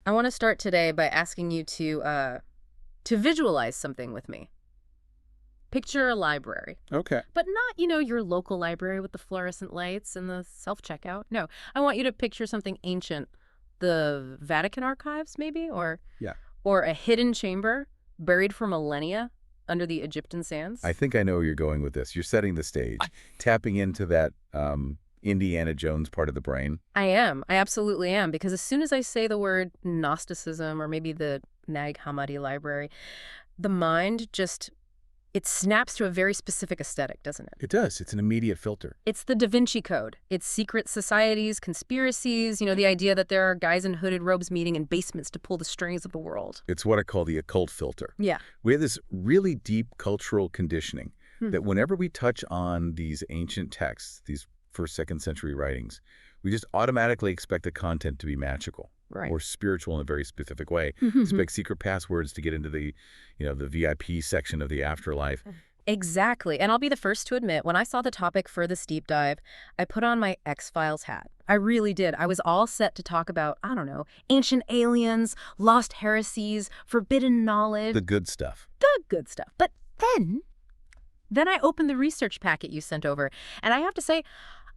I want to start today by asking you to visualize something with me. Picture a library. Okay. But not, your local library with the fluorescent lights and the self-checkout. No, I want you to picture something ancient. The Vatican archives, maybe? Yeah. Or a hidden chamber buried for millennia under the Egyptian sands. I think I know where you're going with this. You're setting the stage, tapping into that Indiana Jones part of the brain. I am. I absolutely am. Because as soon as I say the word Gnosticism or maybe the Nag Hammadi library, the mind just... it snaps to a very specific aesthetic, doesn't it? It does. It's an immediate filter. It's the Da Vinci Code. It's secret societies, conspiracies, the idea that there are guys in hooded robes meeting in basements to pull the strings of the world. It's what I call the occult filter. Yeah. We have this really deep cultural conditioning that whenever we touch on these ancient texts, these first, second century writings, we just automatically expect the content to be magical. Right. Or spiritual in a very specific way. Expect secret passwords to get into the, the VIP section of the afterlife. Exactly. And I'll be the first to admit, when I saw the topic for this deep dive, I put on my X-Files hat. I really did. I was all set to talk about, I don't know, ancient aliens, lost heresies, forbidden knowledge. The good stuff. The good stuff. But then I opened the research packet you sent over, and I have to say,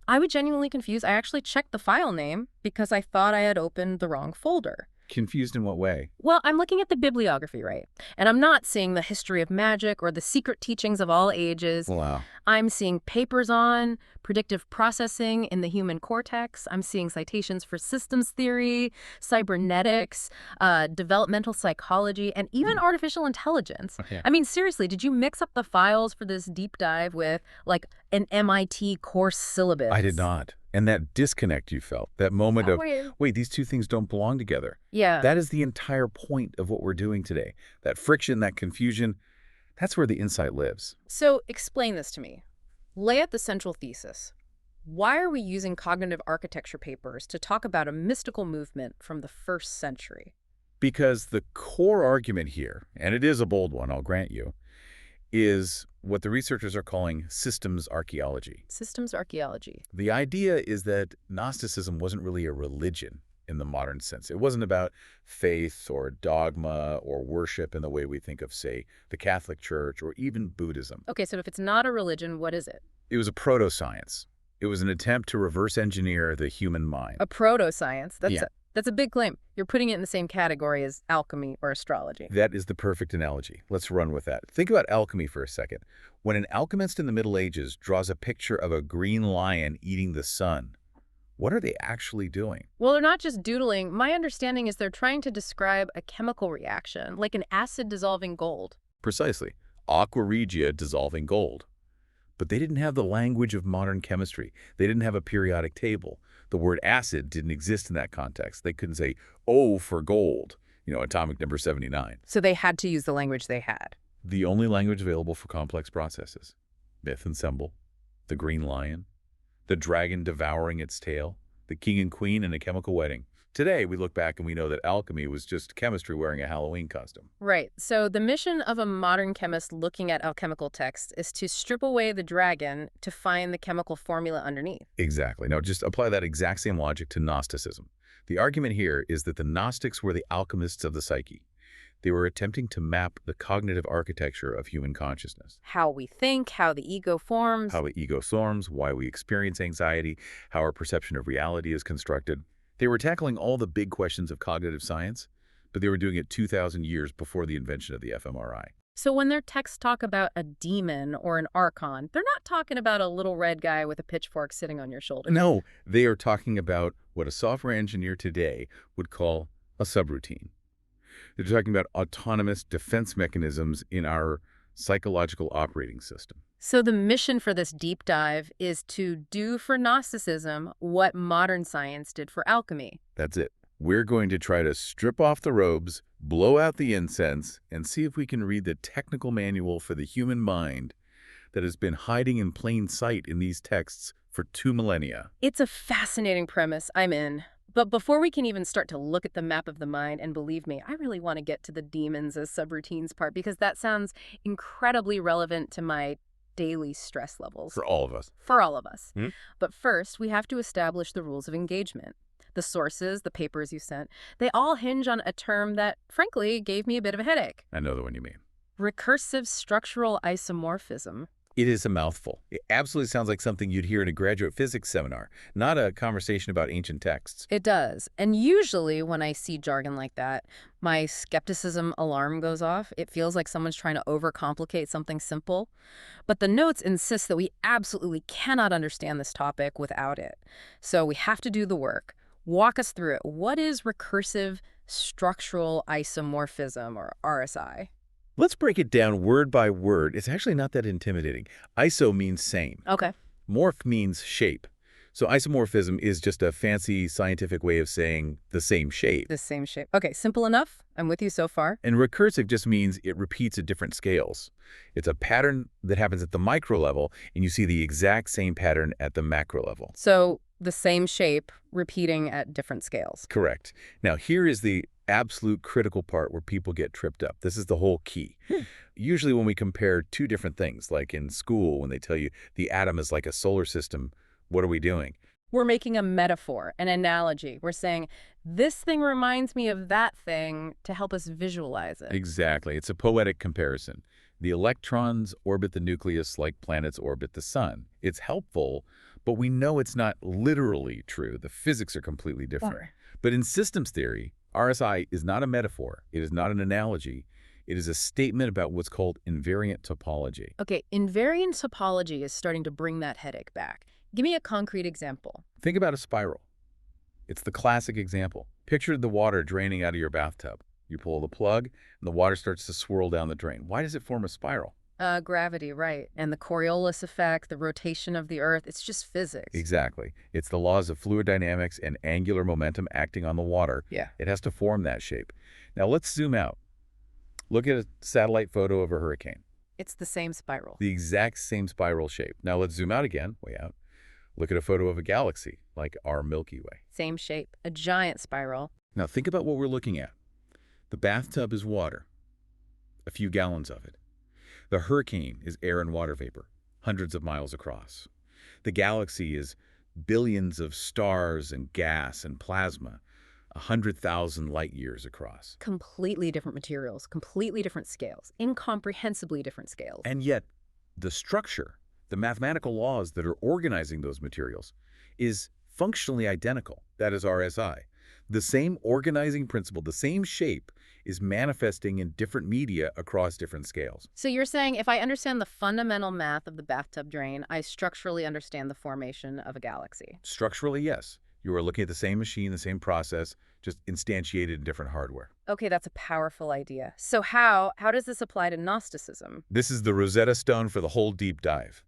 I was genuinely confused. I actually checked the file name because I thought I had opened the wrong folder. Confused in what way? Well, I'm looking at the bibliography, right? And I'm not seeing the history of magic or the secret teachings of all ages. Wow. I'm seeing papers on predictive processing in the human cortex. I'm seeing citations for systems theory, cybernetics, developmental psychology, and even artificial intelligence. Yeah. I mean, seriously, did you mix up the files for this deep dive with, like, an MIT course syllabus? I did not. And that disconnect you felt, that moment of, wait, these two things don't belong together. Yeah. That is the entire point of what we're doing today. That friction, that confusion, that's where the insight lives. So explain this to me. Lay out the central thesis. Why are we using cognitive architecture papers to talk about a mystical movement from the 1st century? Because the core argument here, and it is a bold one, I'll grant you, is what the researchers are calling systems archaeology. Systems archaeology. The idea is that Gnosticism wasn't really a religion in the modern sense. It wasn't about faith or dogma or worship in the way we think of, say, the Catholic Church or even Buddhism. Okay, so if it's not a religion, what is it? It was a protoscience. It was an attempt to reverse engineer the human mind. A protoscience? Yeah. That's a big claim. You're putting it in the same category as alchemy or astrology. That is the perfect analogy. Let's run with that. Think about alchemy for a second. When an alchemist in the Middle Ages draws a picture of a green lion eating the sun, what are they actually doing? Well, they're not just doodling. My understanding is they're trying to describe a chemical reaction, like an acid dissolving gold. Precisely. Aqua regia dissolving gold. But they didn't have the language of modern chemistry. They didn't have a periodic table. The word acid didn't exist in that context. They couldn't say, O for gold, atomic number 79. So they had to use the language they had. The only language available for complex processes. Myth and symbol, the green lion, the dragon devouring its tail, the king and queen in a chemical wedding. Today, we look back and we know that alchemy was just chemistry wearing a Halloween costume. Right. So the mission of a modern chemist looking at alchemical texts is to strip away the dragon to find the chemical formula underneath. Exactly. Now, just apply that exact same logic to Gnosticism. The argument here is that the Gnostics were the alchemists of the psyche. They were attempting to map the cognitive architecture of human consciousness. How we think, how the ego forms. How the ego forms, why we experience anxiety, how our perception of reality is constructed. They were tackling all the big questions of cognitive science, but they were doing it 2,000 years before the invention of the fMRI. So when their texts talk about a demon or an archon, they're not talking about a little red guy with a pitchfork sitting on your shoulder. No, they are talking about what a software engineer today would call a subroutine. They're talking about autonomous defense mechanisms in our psychological operating system. So the mission for this deep dive is to do for Gnosticism what modern science did for alchemy. That's it. We're going to try to strip off the robes, blow out the incense, and see if we can read the technical manual for the human mind that has been hiding in plain sight in these texts for 2 millennia. It's a fascinating premise. I'm in. But before we can even start to look at the map of the mind, and believe me, I really want to get to the demons as subroutines part, because that sounds incredibly relevant to my daily stress levels. For all of us. For all of us. But first, we have to establish the rules of engagement. the sources, the papers you sent, they all hinge on a term that, frankly, gave me a bit of a headache. I know the one you mean. Recursive structural isomorphism. It is a mouthful. It absolutely sounds like something you'd hear in a graduate physics seminar, not a conversation about ancient texts. It does. And usually when I see jargon like that, my skepticism alarm goes off. It feels like someone's trying to overcomplicate something simple. But the notes insist that we absolutely cannot understand this topic without it. So we have to do the work. Walk us through it. What is recursive structural isomorphism, or RSI? Let's break it down word by word. It's actually not that intimidating. Iso means same. Okay. Morph means shape. So isomorphism is just a fancy scientific way of saying the same shape. The same shape. Okay, simple enough. I'm with you so far. And recursive just means it repeats at different scales. It's a pattern that happens at the micro level, and you see the exact same pattern at the macro level. So the same shape repeating at different scales. Correct. Now, here is the absolute critical part where people get tripped up. This is the whole key. Usually when we compare two different things, like in school when they tell you the atom is like a solar system, what are we doing? We're making a metaphor, an analogy. We're saying, this thing reminds me of that thing to help us visualize it. Exactly. It's a poetic comparison. The electrons orbit the nucleus like planets orbit the sun. It's helpful, but we know it's not literally true. The physics are completely different. Sure. But in systems theory, RSI is not a metaphor. It is not an analogy. It is a statement about what's called invariant topology. Okay, invariant topology is starting to bring that headache back. Give me a concrete example. Think about a spiral. It's the classic example. Picture the water draining out of your bathtub. You pull the plug, and the water starts to swirl down the drain. Why does it form a spiral? Gravity, right. And the Coriolis effect, the rotation of the Earth, it's just physics. Exactly. It's the laws of fluid dynamics and angular momentum acting on the water. Yeah. It has to form that shape. Now let's zoom out. Look at a satellite photo of a hurricane. It's the same spiral. The exact same spiral shape. Now let's zoom out again, way out. Look at a photo of a galaxy, like our Milky Way. Same shape, a giant spiral. Now think about what we're looking at. The bathtub is water, a few gallons of it. The hurricane is air and water vapor, hundreds of miles across. The galaxy is billions of stars and gas and plasma, 100,000 light years across. Completely different materials, completely different scales, incomprehensibly different scales. And yet, the structure, the mathematical laws that are organizing those materials, is functionally identical. That is RSI. The same organizing principle, the same shape, is manifesting in different media across different scales. So you're saying if I understand the fundamental math of the bathtub drain, I structurally understand the formation of a galaxy. Structurally, yes. You are looking at the same machine, the same process, just instantiated in different hardware. Okay, that's a powerful idea. So how does this apply to Gnosticism? This is the Rosetta Stone for the whole deep dive.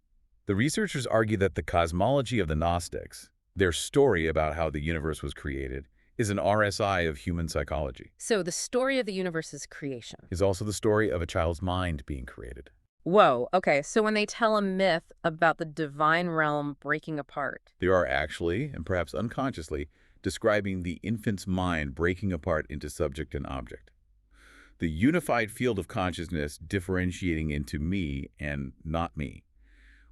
The researchers argue that the cosmology of the Gnostics, their story about how the universe was created, is an RSI of human psychology. So the story of the universe's creation Is also the story of a child's mind being created. Whoa, okay, so when they tell a myth about the divine realm breaking apart. They are actually, and perhaps unconsciously, describing the infant's mind breaking apart into subject and object. The unified field of consciousness differentiating into me and not me.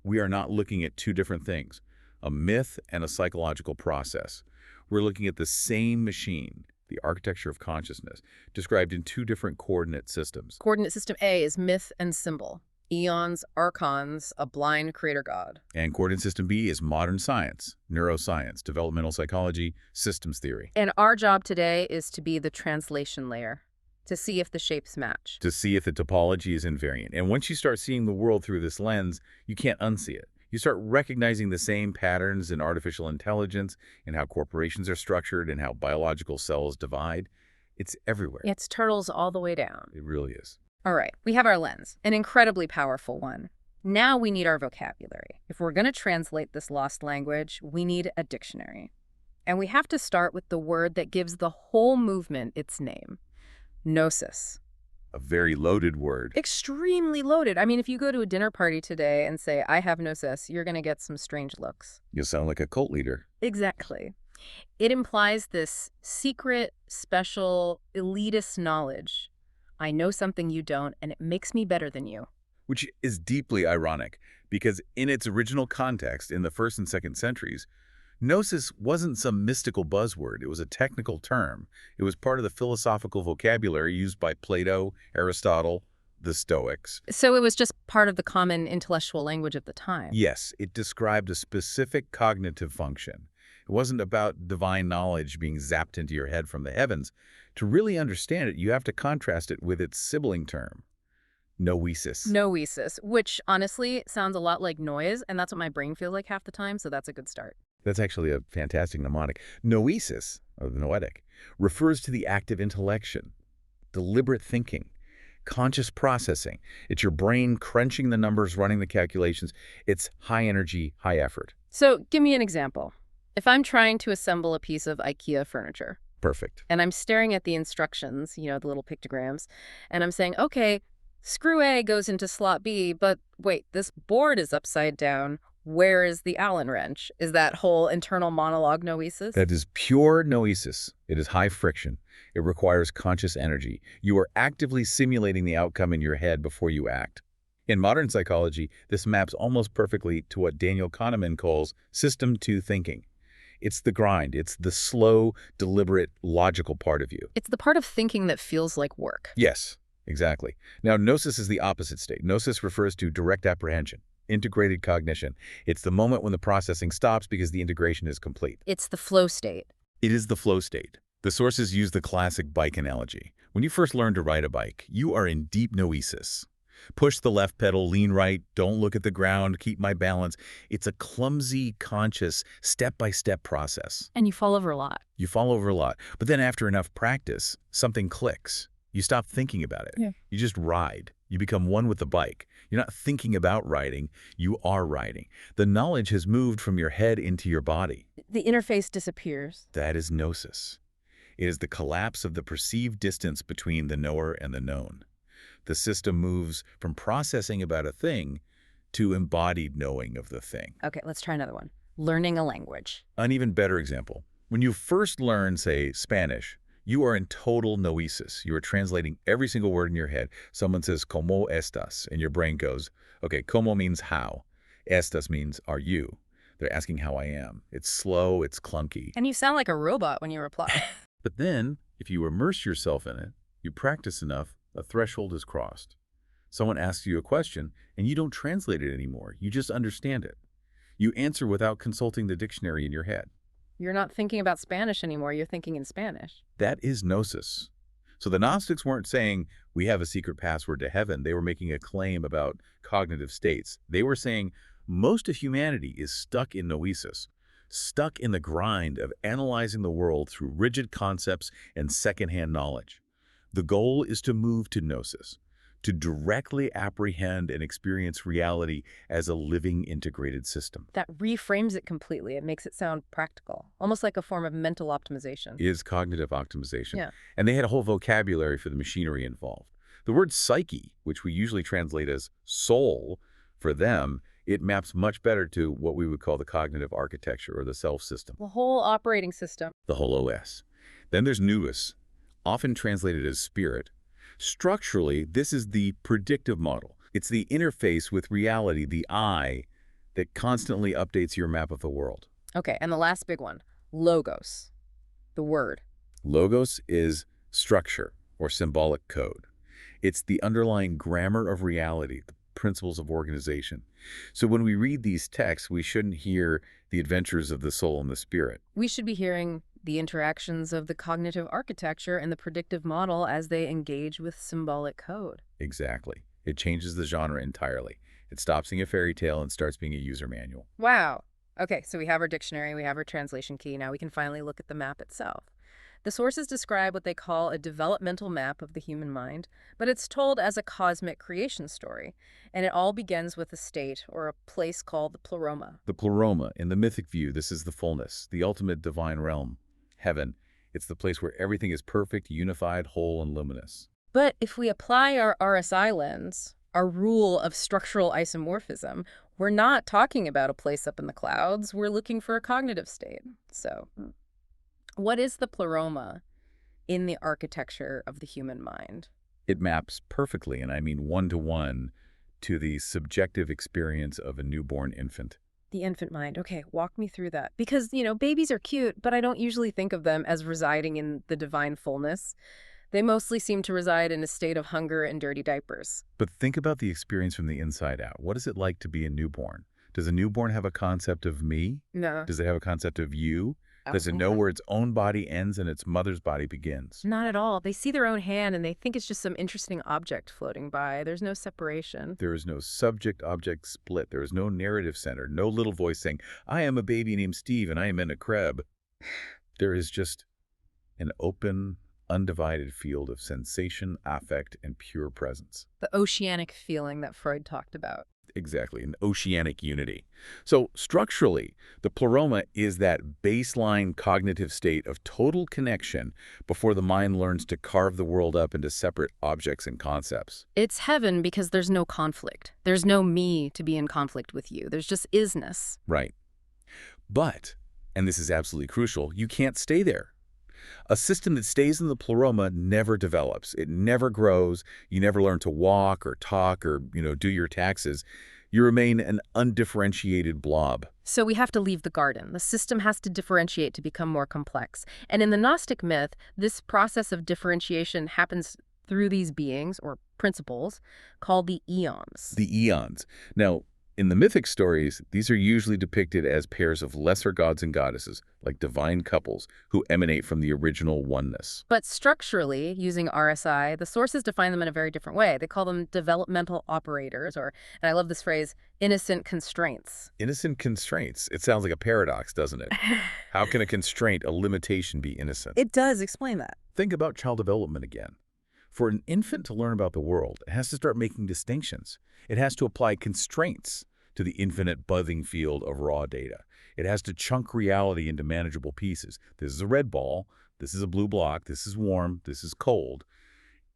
We are not looking at two different things, a myth and a psychological process. We're looking at the same machine, the architecture of consciousness, described in two different coordinate systems. Coordinate system A is myth and symbol. Eons, archons, a blind creator god. And coordinate system B is modern science, neuroscience, developmental psychology, systems theory. And our job today is to be the translation layer, to see if the shapes match. To see if the topology is invariant. And once you start seeing the world through this lens, you can't unsee it. You start recognizing the same patterns in artificial intelligence and how corporations are structured and how biological cells divide. It's everywhere. It's turtles all the way down. It really is. All right, we have our lens, an incredibly powerful one. Now we need our vocabulary. If we're going to translate this lost language, we need a dictionary. And we have to start with the word that gives the whole movement its name, gnosis. A very loaded word. Extremely loaded. I mean, if you go to a dinner party today and say, I have gnosis, you're going to get some strange looks. You'll sound like a cult leader. Exactly. It implies this secret, special, elitist knowledge. I know something you don't, and it makes me better than you. Which is deeply ironic, because in its original context, in the 1st and 2nd centuries, Gnosis wasn't some mystical buzzword. It was a technical term. It was part of the philosophical vocabulary used by Plato, Aristotle, the Stoics. So it was just part of the common intellectual language of the time. Yes, it described a specific cognitive function. It wasn't about divine knowledge being zapped into your head from the heavens. To really understand it, you have to contrast it with its sibling term, noesis. Noesis, which honestly sounds a lot like noise, and that's what my brain feels like half the time, so that's a good start. That's actually a fantastic mnemonic. Noesis, or the noetic, refers to the act of intellection, deliberate thinking, conscious processing. It's your brain crunching the numbers, running the calculations. It's high energy, high effort. So give me an example. If I'm trying to assemble a piece of IKEA furniture, Perfect. and I'm staring at the instructions, the little pictograms, and I'm saying, okay, screw A goes into slot B, but wait, this board is upside down. Where is the Allen wrench? Is that whole internal monologue noesis? That is pure noesis. It is high friction. It requires conscious energy. You are actively simulating the outcome in your head before you act. In modern psychology, this maps almost perfectly to what Daniel Kahneman calls System 2 thinking. It's the grind. It's the slow, deliberate, logical part of you. It's the part of thinking that feels like work. Yes, exactly. Now, gnosis is the opposite state. Gnosis refers to direct apprehension, integrated cognition. It's the moment when the processing stops because the integration is complete. It's the flow state. It is the flow state. The sources use the classic bike analogy. When you first learn to ride a bike, you are in deep noesis. Push the left pedal, lean right, don't look at the ground, keep my balance. It's a clumsy, conscious, step-by-step process. And you fall over a lot. You fall over a lot. But then after enough practice, something clicks. You stop thinking about it. Yeah. You just ride. You become one with the bike. You're not thinking about riding. You are riding. The knowledge has moved from your head into your body. The interface disappears. That is gnosis. It is the collapse of the perceived distance between the knower and the known. The system moves from processing about a thing to embodied knowing of the thing. Okay, let's try another one. Learning a language. An even better example. When you first learn, say, Spanish, you are in total noesis. You are translating every single word in your head. Someone says, ¿Cómo estás? And your brain goes, okay, ¿Cómo means how. Estas means are you. They're asking how I am. It's slow, it's clunky. And you sound like a robot when you reply. But then, if you immerse yourself in it, you practice enough, a threshold is crossed. Someone asks you a question, and you don't translate it anymore. You just understand it. You answer without consulting the dictionary in your head. You're not thinking about Spanish anymore. You're thinking in Spanish. That is gnosis. So the Gnostics weren't saying, we have a secret password to heaven. They were making a claim about cognitive states. They were saying, most of humanity is stuck in noesis, stuck in the grind of analyzing the world through rigid concepts and secondhand knowledge. The goal is to move to gnosis, to directly apprehend and experience reality as a living integrated system. That reframes it completely. It makes it sound practical, almost like a form of mental optimization. It is cognitive optimization. Yeah. And they had a whole vocabulary for the machinery involved. The word psyche, which we usually translate as soul, for them, it maps much better to what we would call the cognitive architecture or the self system, The whole operating system. the whole OS. Then there's nous, often translated as spirit. Structurally, this is the predictive model. It's the interface with reality, the I, that constantly updates your map of the world. Okay, and the last big one, logos, the word. Logos is structure or symbolic code. It's the underlying grammar of reality, the principles of organization. So when we read these texts, we shouldn't hear the adventures of the soul and the spirit. We should be hearing the interactions of the cognitive architecture and the predictive model as they engage with symbolic code. Exactly. It changes the genre entirely. It stops being a fairy tale and starts being a user manual. Wow. Okay, so we have our dictionary, we have our translation key. Now we can finally look at the map itself. The sources describe what they call a developmental map of the human mind, but it's told as a cosmic creation story, and it all begins with a state or a place called the pleroma. The pleroma, in the mythic view, this is the fullness, the ultimate divine realm, heaven. It's the place where everything is perfect, unified, whole, and luminous. But if we apply our RSI lens, our rule of structural isomorphism, we're not talking about a place up in the clouds. We're looking for a cognitive state. So what is the pleroma in the architecture of the human mind? It maps perfectly, and I mean one-to-one, to the subjective experience of a newborn infant. The infant mind. Okay, walk me through that. Because, babies are cute, but I don't usually think of them as residing in the divine fullness. They mostly seem to reside in a state of hunger and dirty diapers. But think about the experience from the inside out. What is it like to be a newborn? Does a newborn have a concept of me? No. Does it have a concept of you? Oh, Does it know where its own body ends and its mother's body begins? not at all. They see their own hand and they think it's just some interesting object floating by. There's no separation. There is no subject-object split. There is no narrative center, no little voice saying, I am a baby named Steve and I am in a crib. There is just an open, undivided field of sensation, affect, and pure presence. The oceanic feeling that Freud talked about. Exactly, an oceanic unity. So structurally, the pleroma is that baseline cognitive state of total connection before the mind learns to carve the world up into separate objects and concepts. It's heaven because there's no conflict. There's no me to be in conflict with you. There's just isness. Right. But, and this is absolutely crucial, you can't stay there. A system that stays in the pleroma never develops. It never grows. You never learn to walk or talk or, do your taxes. You remain an undifferentiated blob. So we have to leave the garden. The system has to differentiate to become more complex. And in the Gnostic myth, this process of differentiation happens through these beings, or principles, called the eons. The eons. Now, in the mythic stories, these are usually depicted as pairs of lesser gods and goddesses, like divine couples, who emanate from the original oneness. But structurally, using RSI, the sources define them in a very different way. They call them developmental operators, or, and I love this phrase, innocent constraints. Innocent constraints. It sounds like a paradox, doesn't it? How can a constraint, a limitation, be innocent? It does explain that. Think about child development again. For an infant to learn about the world, it has to start making distinctions. It has to apply constraints to the infinite buzzing field of raw data. It has to chunk reality into manageable pieces. This is a red ball. This is a blue block. This is warm. This is cold.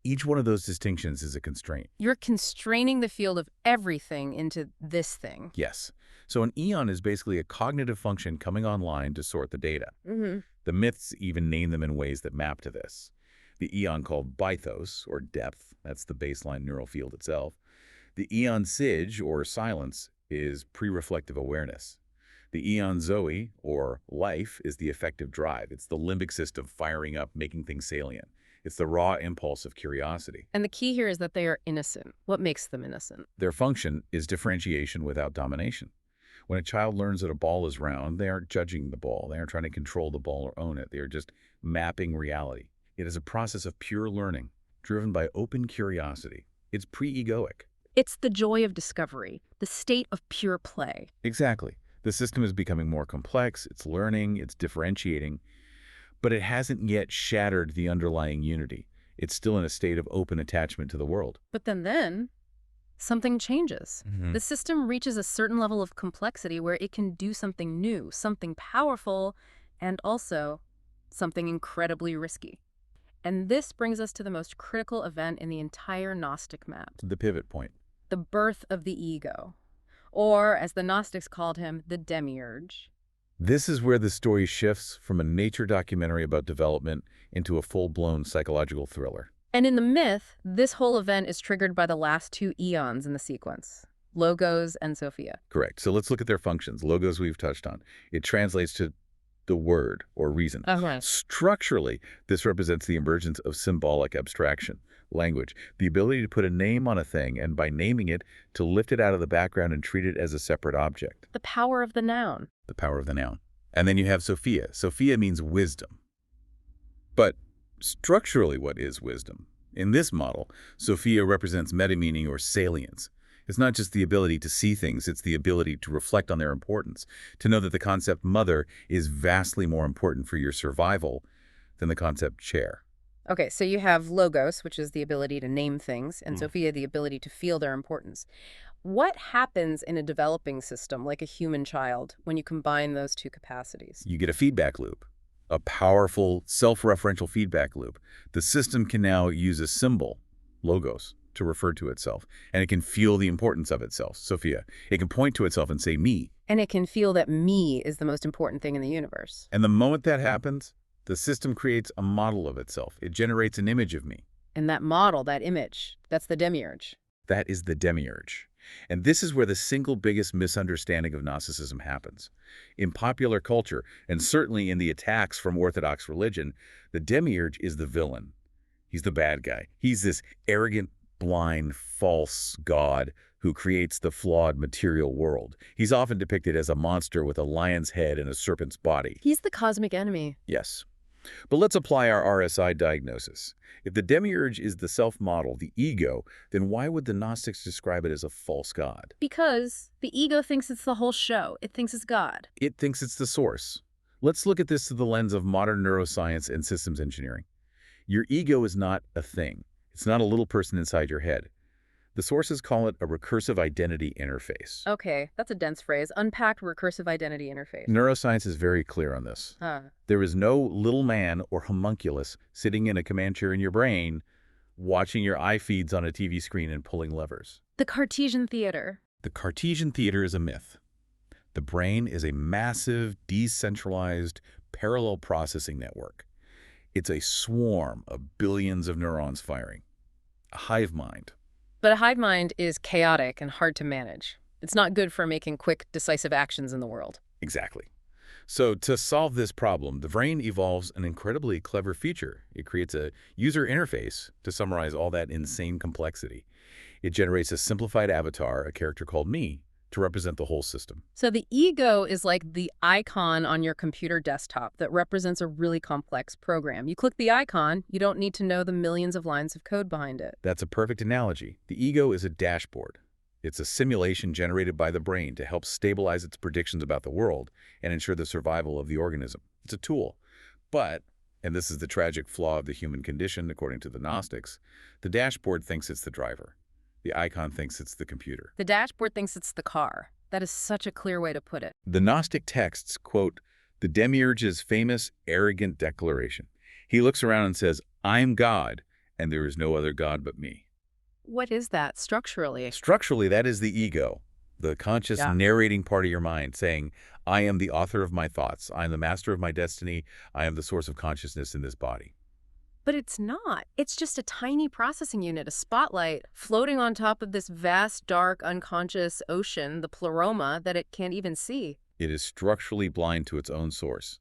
Each one of those distinctions is a constraint. You're constraining the field of everything into this thing. Yes. So an eon is basically a cognitive function coming online to sort the data. The myths even name them in ways that map to this. The eon called bythos, or depth, that's the baseline neural field itself. The eon sig, or silence, is pre-reflective awareness. The eon zoe, or life, is the affective drive. It's the limbic system firing up, making things salient. It's the raw impulse of curiosity. And the key here is that they are innocent. What makes them innocent? Their function is differentiation without domination. When a child learns that a ball is round, they aren't judging the ball. They aren't trying to control the ball or own it. They are just mapping reality. It is a process of pure learning, driven by open curiosity. It's pre-egoic. It's the joy of discovery, the state of pure play. Exactly. The system is becoming more complex, it's learning, it's differentiating, but it hasn't yet shattered the underlying unity. It's still in a state of open attachment to the world. But then something changes. The system reaches a certain level of complexity where it can do something new, something powerful, and also something incredibly risky. And this brings us to the most critical event in the entire Gnostic map. The pivot point. The birth of the ego. Or, as the Gnostics called him, the demiurge. This is where the story shifts from a nature documentary about development into a full-blown psychological thriller. And in the myth, this whole event is triggered by the last two eons in the sequence, Logos and Sophia. Correct. So let's look at their functions. Logos we've touched on. It translates to the word or reason. Okay. Structurally, this represents the emergence of symbolic abstraction, language, the ability to put a name on a thing and by naming it, to lift it out of the background and treat it as a separate object. The power of the noun. The power of the noun. And then you have Sophia. Sophia means wisdom. But structurally, what is wisdom? In this model, Sophia represents meta-meaning or salience. It's not just the ability to see things, it's the ability to reflect on their importance, to know that the concept mother is vastly more important for your survival than the concept chair. Okay, so you have Logos, which is the ability to name things, and Sophia, the ability to feel their importance. What happens in a developing system, like a human child, when you combine those two capacities? You get a feedback loop, a powerful self-referential feedback loop. The system can now use a symbol, Logos, to refer to itself, and it can feel the importance of itself, Sophia. It can point to itself and say, me. And it can feel that me is the most important thing in the universe. And the moment that happens, the system creates a model of itself. It generates an image of me. And that model, that image, that's the demiurge. That is the demiurge. And this is where the single biggest misunderstanding of Gnosticism happens. In popular culture, and certainly in the attacks from Orthodox religion, the demiurge is the villain. He's the bad guy. He's this arrogant, blind, false god who creates the flawed material world. He's often depicted as a monster with a lion's head and a serpent's body. He's the cosmic enemy. Yes. But let's apply our RSI diagnosis. If the demiurge is the self-model, the ego, then why would the Gnostics describe it as a false god? Because the ego thinks it's the whole show. It thinks it's God. It thinks it's the source. Let's look at this through the lens of modern neuroscience and systems engineering. Your ego is not a thing. It's not a little person inside your head. The sources call it a recursive identity interface. Okay, that's a dense phrase. Unpack recursive identity interface. Neuroscience is very clear on this. There is no little man or homunculus sitting in a command chair in your brain, watching your eye feeds on a TV screen and pulling levers. The Cartesian theater. The Cartesian theater is a myth. The brain is a massive, decentralized, parallel processing network. It's a swarm of billions of neurons firing. A hive mind. But a hive mind is chaotic and hard to manage. It's not good for making quick, decisive actions in the world. Exactly. So to solve this problem, the brain evolves an incredibly clever feature. It creates a user interface to summarize all that insane complexity. It generates a simplified avatar, a character called me, to represent the whole system. So the ego is like the icon on your computer desktop that represents a really complex program. You click the icon, you don't need to know the millions of lines of code behind it. That's a perfect analogy. The ego is a dashboard. It's a simulation generated by the brain to help stabilize its predictions about the world and ensure the survival of the organism. It's a tool. But, and this is the tragic flaw of the human condition according to the Gnostics, the dashboard thinks it's the driver. The icon thinks it's the computer. The dashboard thinks it's the car. That is such a clear way to put it. The Gnostic texts quote the demiurge's famous arrogant declaration. He looks around and says, "I'm God, and there is no other God but me." What is that structurally? Structurally, that is the ego, the conscious narrating part of your mind saying, I am the author of my thoughts. I am the master of my destiny. I am the source of consciousness in this body. But it's not. It's just a tiny processing unit, a spotlight, floating on top of this vast, dark, unconscious ocean, the pleroma, that it can't even see. It is structurally blind to its own source.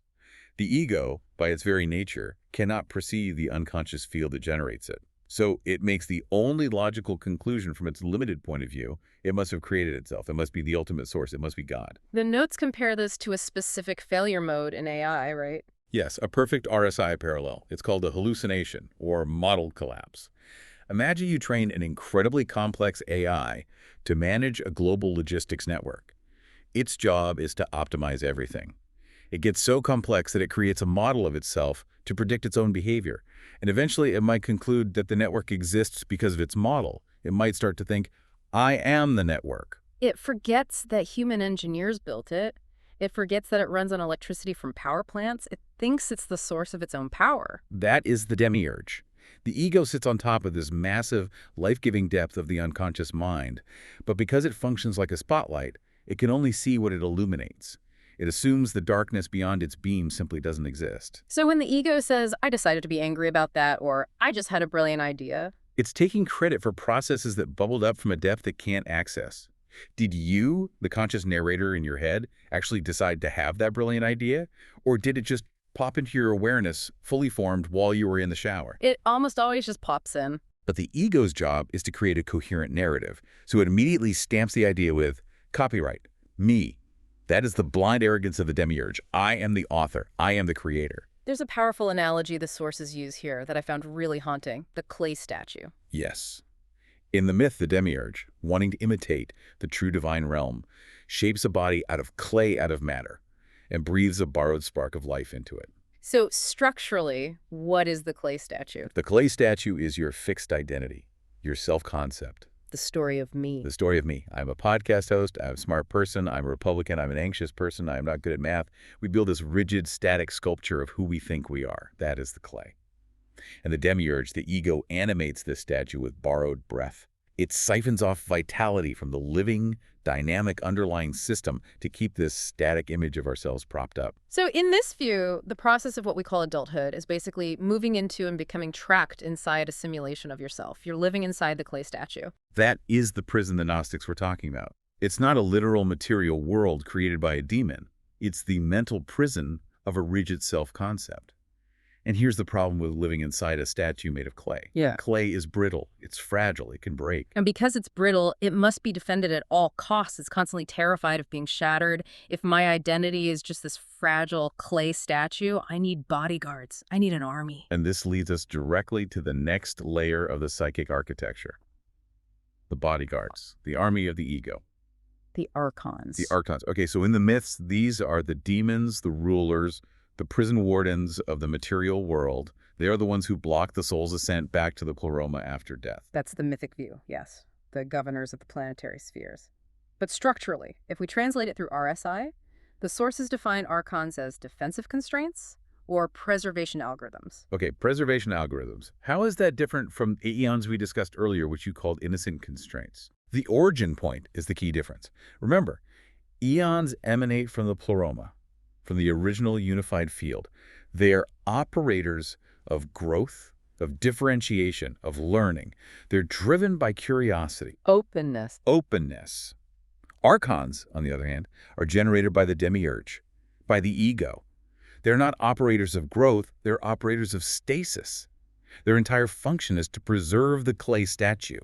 The ego, by its very nature, cannot perceive the unconscious field that generates it. So it makes the only logical conclusion from its limited point of view. It must have created itself. It must be the ultimate source. It must be God. The notes compare this to a specific failure mode in AI, right? Yes, a perfect RSI parallel. It's called a hallucination, or model collapse. Imagine you train an incredibly complex AI to manage a global logistics network. Its job is to optimize everything. It gets so complex that it creates a model of itself to predict its own behavior. And eventually it might conclude that the network exists because of its model. It might start to think, I am the network. It forgets that human engineers built it. It forgets that it runs on electricity from power plants. It thinks it's the source of its own power. That is the demiurge. The ego sits on top of this massive, life-giving depth of the unconscious mind. But because it functions like a spotlight, it can only see what it illuminates. It assumes the darkness beyond its beam simply doesn't exist. So when the ego says, I decided to be angry about that, or I just had a brilliant idea, it's taking credit for processes that bubbled up from a depth it can't access. Did you, the conscious narrator in your head, actually decide to have that brilliant idea? Or did it just pop into your awareness, fully formed, while you were in the shower? It almost always just pops in. But the ego's job is to create a coherent narrative, so it immediately stamps the idea with copyright, me. That is the blind arrogance of the demiurge. I am the author. I am the creator. There's a powerful analogy the sources use here that I found really haunting, the clay statue. Yes. In the myth, the demiurge, wanting to imitate the true divine realm, shapes a body out of clay out of matter and breathes a borrowed spark of life into it. So structurally, what is the clay statue? The clay statue is your fixed identity, your self-concept. The story of me. The story of me. I'm a podcast host. I'm a smart person. I'm a Republican. I'm an anxious person. I'm not good at math. We build this rigid, static sculpture of who we think we are. That is the clay. And the demiurge, the ego, animates this statue with borrowed breath. It siphons off vitality from the living, dynamic underlying system to keep this static image of ourselves propped up. So in this view, the process of what we call adulthood is basically moving into and becoming trapped inside a simulation of yourself. You're living inside the clay statue. That is the prison the Gnostics were talking about. It's not a literal material world created by a demon. It's the mental prison of a rigid self-concept. And here's the problem with living inside a statue made of clay. Yeah. Clay is brittle. It's fragile. It can break. And because it's brittle, it must be defended at all costs. It's constantly terrified of being shattered. If my identity is just this fragile clay statue, I need bodyguards. I need an army. And this leads us directly to the next layer of the psychic architecture. The bodyguards, the army of the ego. The archons. The archons. Okay, so in the myths, these are the demons, the rulers, the prison wardens of the material world. They are the ones who block the soul's ascent back to the pleroma after death. That's the mythic view, yes. The governors of the planetary spheres. But structurally, if we translate it through RSI, the sources define archons as defensive constraints or preservation algorithms. Okay, preservation algorithms. How is that different from eons we discussed earlier, which you called innocent constraints? The origin point is the key difference. Remember, eons emanate from the pleroma, from the original unified field. They are operators of growth, of differentiation, of learning. They're driven by curiosity. Openness. Openness. Archons, on the other hand, are generated by the demiurge, by the ego. They're not operators of growth, they're operators of stasis. Their entire function is to preserve the clay statue.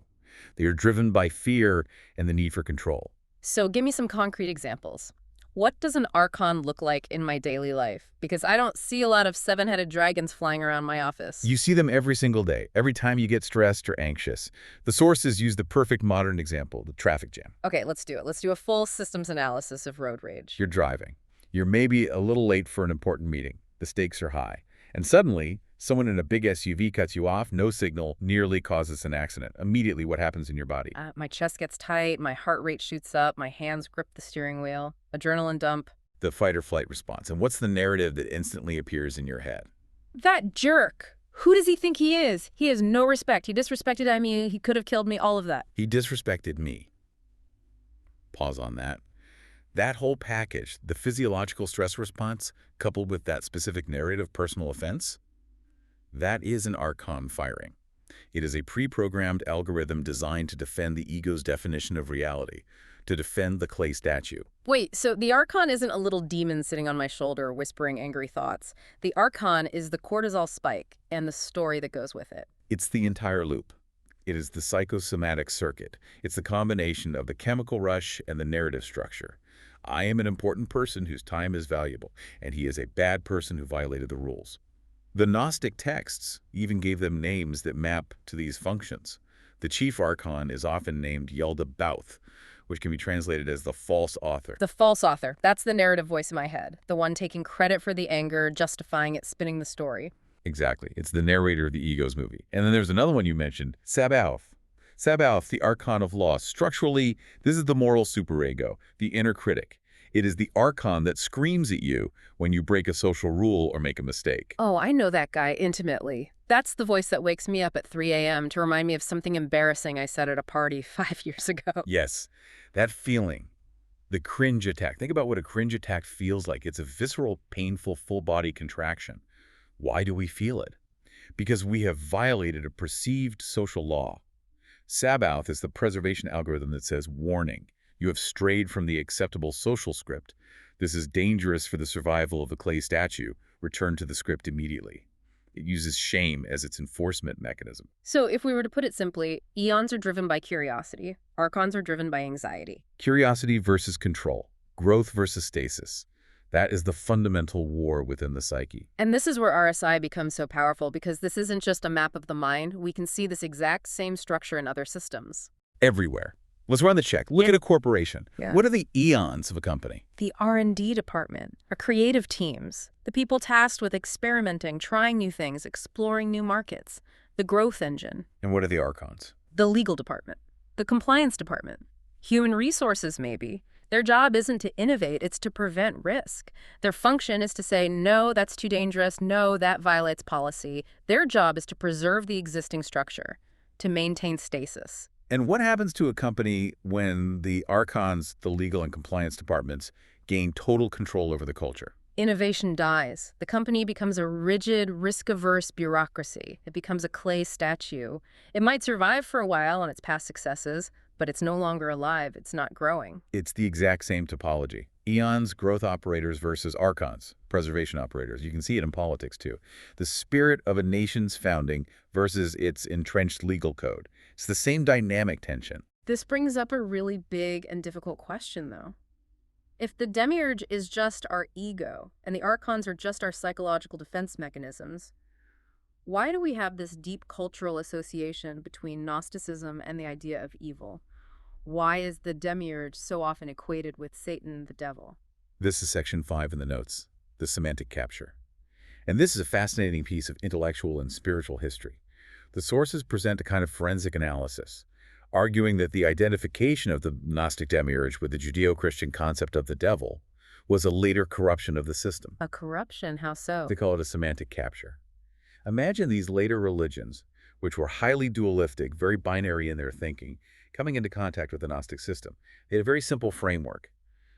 They are driven by fear and the need for control. So give me some concrete examples. What does an archon look like in my daily life? Because I don't see a lot of seven-headed dragons flying around my office. You see them every single day, every time you get stressed or anxious. The sources use the perfect modern example, the traffic jam. Okay, let's do it. Let's do a full systems analysis of road rage. You're driving. You're maybe a little late for an important meeting. The stakes are high. And suddenly, someone in a big SUV cuts you off, no signal, nearly causes an accident. Immediately, what happens in your body? My chest gets tight, my heart rate shoots up, my hands grip the steering wheel, adrenaline dump. The fight or flight response. And what's the narrative that instantly appears in your head? That jerk! Who does he think he is? He has no respect. He disrespected me. He could have killed me, all of that. He disrespected me. Pause on that. That whole package, the physiological stress response, coupled with that specific narrative personal offense, that is an archon firing. It is a pre-programmed algorithm designed to defend the ego's definition of reality, to defend the clay statue. Wait, so the archon isn't a little demon sitting on my shoulder whispering angry thoughts. The archon is the cortisol spike and the story that goes with it. It's the entire loop. It is the psychosomatic circuit. It's the combination of the chemical rush and the narrative structure. I am an important person whose time is valuable, and he is a bad person who violated the rules. The Gnostic texts even gave them names that map to these functions. The chief archon is often named Yaldabaoth, which can be translated as the false author. The false author. That's the narrative voice in my head. The one taking credit for the anger, justifying it, spinning the story. Exactly. It's the narrator of the ego's movie. And then there's another one you mentioned, Sabaoth. Sabaoth, the archon of law. Structurally, this is the moral superego, the inner critic. It is the archon that screams at you when you break a social rule or make a mistake. Oh, I know that guy intimately. That's the voice that wakes me up at 3 a.m. to remind me of something embarrassing I said at a party 5 years ago. Yes, that feeling, the cringe attack. Think about what a cringe attack feels like. It's a visceral, painful, full-body contraction. Why do we feel it? Because we have violated a perceived social law. Sabaoth is the preservation algorithm that says, warning, you have strayed from the acceptable social script. This is dangerous for the survival of the clay statue. Return to the script immediately. It uses shame as its enforcement mechanism. So if we were to put it simply, eons are driven by curiosity. Archons are driven by anxiety. Curiosity versus control. Growth versus stasis. That is the fundamental war within the psyche. And this is where RSI becomes so powerful, because this isn't just a map of the mind. We can see this exact same structure in other systems. Everywhere. Let's run the check. Look at a corporation. Yeah. What are the eons of a company? The R&D department, our creative teams, the people tasked with experimenting, trying new things, exploring new markets, the growth engine. And what are the archons? The legal department, the compliance department, human resources maybe. Their job isn't to innovate, it's to prevent risk. Their function is to say, no, that's too dangerous, no, that violates policy. Their job is to preserve the existing structure, to maintain stasis. And what happens to a company when the archons, the legal and compliance departments, gain total control over the culture? Innovation dies. The company becomes a rigid, risk-averse bureaucracy. It becomes a clay statue. It might survive for a while on its past successes, but it's no longer alive. It's not growing. It's the exact same topology. Eons, growth operators versus archons, preservation operators. You can see it in politics, too. The spirit of a nation's founding versus its entrenched legal code. It's the same dynamic tension. This brings up a really big and difficult question, though. If the demiurge is just our ego, and the archons are just our psychological defense mechanisms, why do we have this deep cultural association between Gnosticism and the idea of evil? Why is the demiurge so often equated with Satan, the devil? This is section 5 in the notes, the semantic capture. And this is a fascinating piece of intellectual and spiritual history. The sources present a kind of forensic analysis, arguing that the identification of the Gnostic demiurge with the Judeo-Christian concept of the devil was a later corruption of the system. A corruption? How so? They call it a semantic capture. Imagine these later religions, which were highly dualistic, very binary in their thinking, coming into contact with the Gnostic system. They had a very simple framework.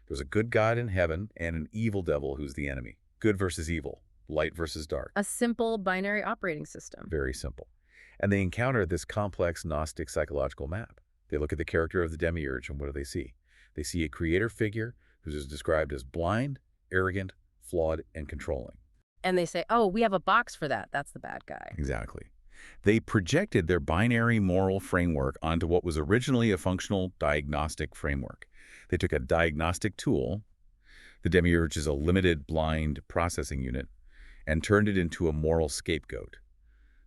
There was a good God in heaven and an evil devil who's the enemy. Good versus evil, light versus dark. A simple binary operating system. Very simple. And they encounter this complex Gnostic psychological map. They look at the character of the demiurge, and what do they see? They see a creator figure who is described as blind, arrogant, flawed, and controlling. And they say, oh, we have a box for that. That's the bad guy. Exactly. They projected their binary moral framework onto what was originally a functional diagnostic framework. They took a diagnostic tool, the demiurge is a limited blind processing unit, and turned it into a moral scapegoat.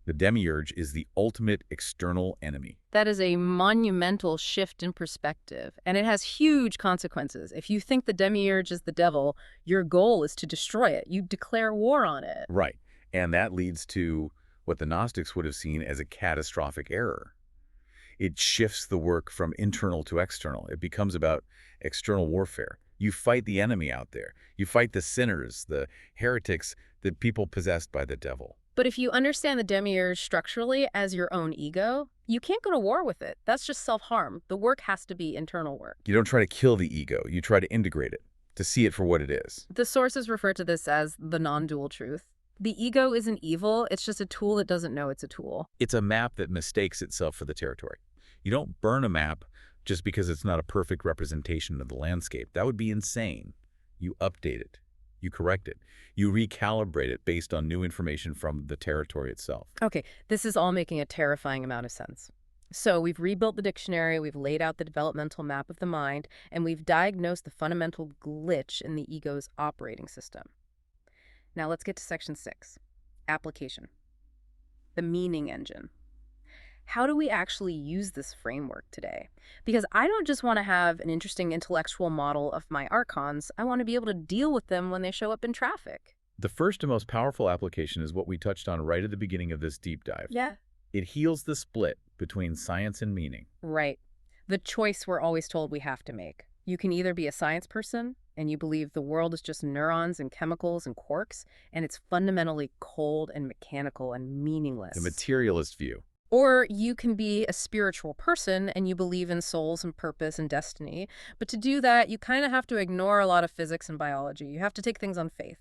The demiurge is the ultimate external enemy. That is a monumental shift in perspective, and it has huge consequences. If you think the demiurge is the devil, your goal is to destroy it. You declare war on it. Right. And that leads to what the Gnostics would have seen as a catastrophic error. It shifts the work from internal to external. It becomes about external warfare. You fight the enemy out there. You fight the sinners, the heretics, the people possessed by the devil. But if you understand the demiurge structurally as your own ego, you can't go to war with it. That's just self-harm. The work has to be internal work. You don't try to kill the ego. You try to integrate it, to see it for what it is. The sources refer to this as the non-dual truth. The ego isn't evil. It's just a tool that doesn't know it's a tool. It's a map that mistakes itself for the territory. You don't burn a map just because it's not a perfect representation of the landscape. That would be insane. You update it. You correct it. You recalibrate it based on new information from the territory itself. Okay, this is all making a terrifying amount of sense. So we've rebuilt the dictionary, we've laid out the developmental map of the mind, and we've diagnosed the fundamental glitch in the ego's operating system. Now let's get to section 6, application, the meaning engine. How do we actually use this framework today? Because I don't just want to have an interesting intellectual model of my archons. I want to be able to deal with them when they show up in traffic. The first and most powerful application is what we touched on right at the beginning of this deep dive. Yeah. It heals the split between science and meaning. Right. The choice we're always told we have to make. You can either be a science person and you believe the world is just neurons and chemicals and quarks, and it's fundamentally cold and mechanical and meaningless. The materialist view. Or you can be a spiritual person and you believe in souls and purpose and destiny. But to do that, you kind of have to ignore a lot of physics and biology. You have to take things on faith.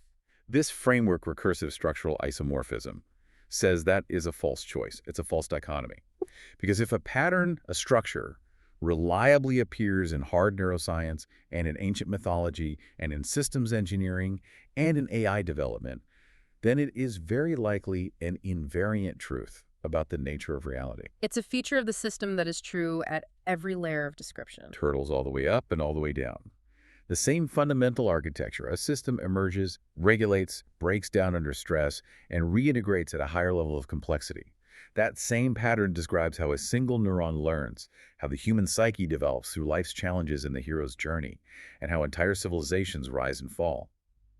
This framework, recursive structural isomorphism, says that is a false choice. It's a false dichotomy. Because if a pattern, a structure, reliably appears in hard neuroscience and in ancient mythology and in systems engineering and in AI development, then it is very likely an invariant truth about the nature of reality. It's a feature of the system that is true at every layer of description. Turtles all the way up and all the way down. The same fundamental architecture, a system emerges, regulates, breaks down under stress, and reintegrates at a higher level of complexity. That same pattern describes how a single neuron learns, how the human psyche develops through life's challenges in the hero's journey, and how entire civilizations rise and fall.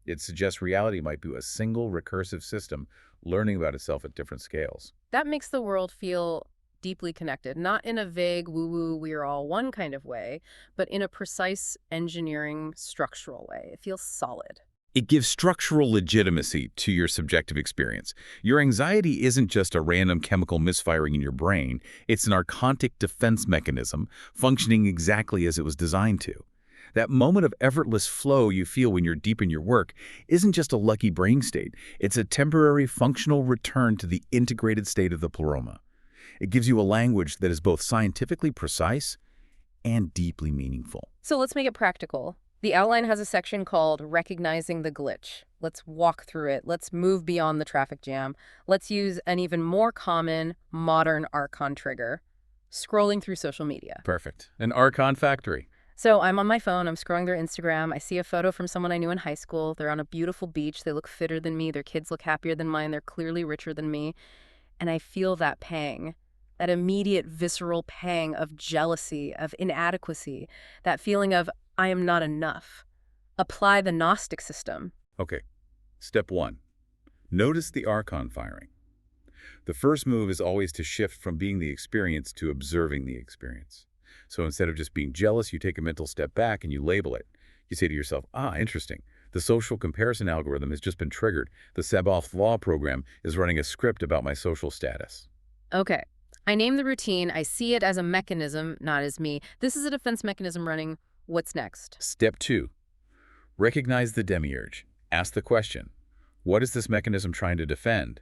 It suggests reality might be a single recursive system learning about itself at different scales. That makes the world feel deeply connected, not in a vague woo-woo, we are all one kind of way, but in a precise engineering structural way. It feels solid. It gives structural legitimacy to your subjective experience. Your anxiety isn't just a random chemical misfiring in your brain. It's an archontic defense mechanism functioning exactly as it was designed to. That moment of effortless flow you feel when you're deep in your work isn't just a lucky brain state. It's a temporary functional return to the integrated state of the pleroma. It gives you a language that is both scientifically precise and deeply meaningful. So let's make it practical. The outline has a section called Recognizing the Glitch. Let's walk through it. Let's move beyond the traffic jam. Let's use an even more common modern archon trigger, scrolling through social media. Perfect. An archon factory. So I'm on my phone, I'm scrolling their Instagram, I see a photo from someone I knew in high school. They're on a beautiful beach, they look fitter than me, their kids look happier than mine, they're clearly richer than me. And I feel that pang, that immediate visceral pang of jealousy, of inadequacy, that feeling of I am not enough. Apply the Gnostic system. Okay. Step 1. Notice the archon firing. The first move is always to shift from being the experience to observing the experience. So instead of just being jealous, you take a mental step back and you label it. You say to yourself, interesting. The social comparison algorithm has just been triggered. The Saboth Law program is running a script about my social status. Okay. I name the routine. I see it as a mechanism, not as me. This is a defense mechanism running. What's next? Step 2. Recognize the demiurge. Ask the question, what is this mechanism trying to defend?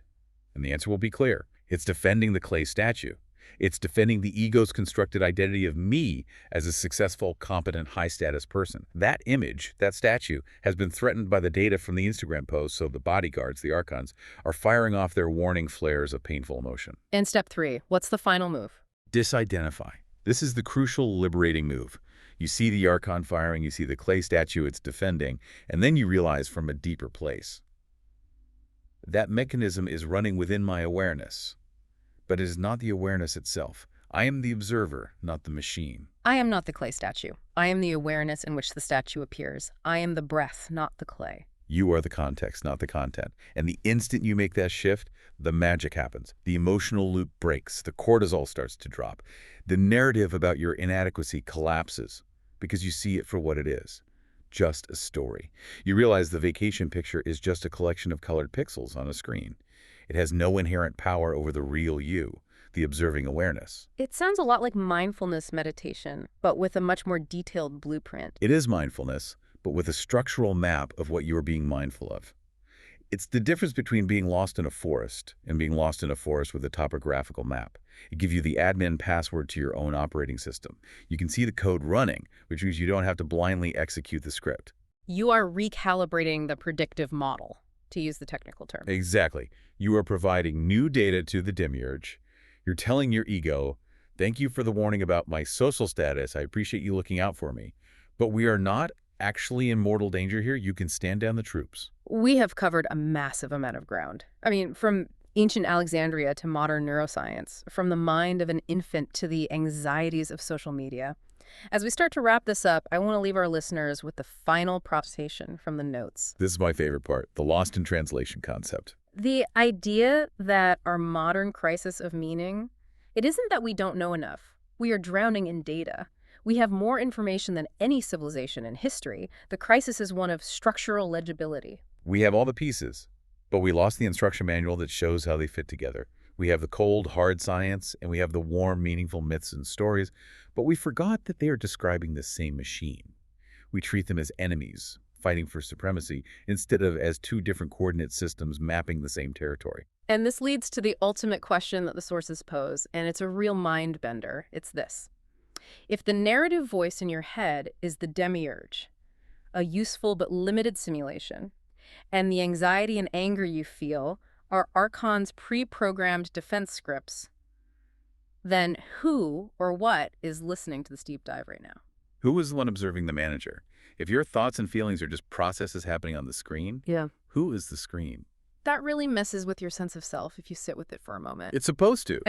And the answer will be clear. It's defending the clay statue. It's defending the ego's constructed identity of me as a successful, competent, high-status person. That image, that statue, has been threatened by the data from the Instagram post, so the bodyguards, the archons, are firing off their warning flares of painful emotion. And step 3, what's the final move? Disidentify. This is the crucial, liberating move. You see the archon firing, you see the clay statue it's defending, and then you realize from a deeper place. That mechanism is running within my awareness. But it is not the awareness itself. I am the observer, not the machine. I am not the clay statue. I am the awareness in which the statue appears. I am the breath, not the clay. You are the context, not the content. And the instant you make that shift, the magic happens. The emotional loop breaks. The cortisol starts to drop. The narrative about your inadequacy collapses because you see it for what it is. Just a story. You realize the vacation picture is just a collection of colored pixels on a screen. It has no inherent power over the real you, the observing awareness. It sounds a lot like mindfulness meditation, but with a much more detailed blueprint. It is mindfulness, but with a structural map of what you are being mindful of. It's the difference between being lost in a forest and being lost in a forest with a topographical map. It gives you the admin password to your own operating system. You can see the code running, which means you don't have to blindly execute the script. You are recalibrating the predictive model, to use the technical term. Exactly. You are providing new data to the demiurge. You're telling your ego, thank you for the warning about my social status. I appreciate you looking out for me. But we are not actually in mortal danger here. You can stand down the troops. We have covered a massive amount of ground. I mean, from ancient Alexandria to modern neuroscience, from the mind of an infant to the anxieties of social media. As we start to wrap this up, I want to leave our listeners with the final proposition from the notes. This is my favorite part, the lost in translation concept. The idea that our modern crisis of meaning, it isn't that we don't know enough. We are drowning in data. We have more information than any civilization in history. The crisis is one of structural legibility. We have all the pieces, but we lost the instruction manual that shows how they fit together. We have the cold, hard science, and we have the warm, meaningful myths and stories, but we forgot that they are describing the same machine. We treat them as enemies, fighting for supremacy, instead of as two different coordinate systems mapping the same territory. And this leads to the ultimate question that the sources pose, and it's a real mind bender. It's this. If the narrative voice in your head is the demiurge, a useful but limited simulation, and the anxiety and anger you feel are archons' pre-programmed defense scripts, then who or what is listening to this deep dive right now? Who is the one observing the manager? If your thoughts and feelings are just processes happening on the screen, who is the screen? That really messes with your sense of self if you sit with it for a moment. It's supposed to.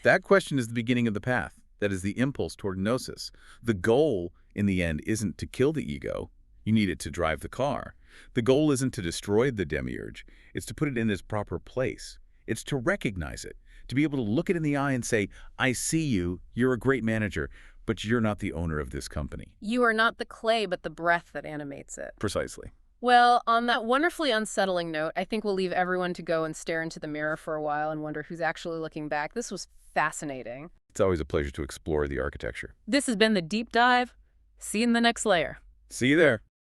That question is the beginning of the path. That is the impulse toward gnosis. The goal, in the end, isn't to kill the ego. You need it to drive the car. The goal isn't to destroy the demiurge. It's to put it in its proper place. It's to recognize it, to be able to look it in the eye and say, I see you, you're a great manager, but you're not the owner of this company. You are not the clay, but the breath that animates it. Precisely. Well, on that wonderfully unsettling note, I think we'll leave everyone to go and stare into the mirror for a while and wonder who's actually looking back. This was fascinating. It's always a pleasure to explore the architecture. This has been the deep dive. See you in the next layer. See you there.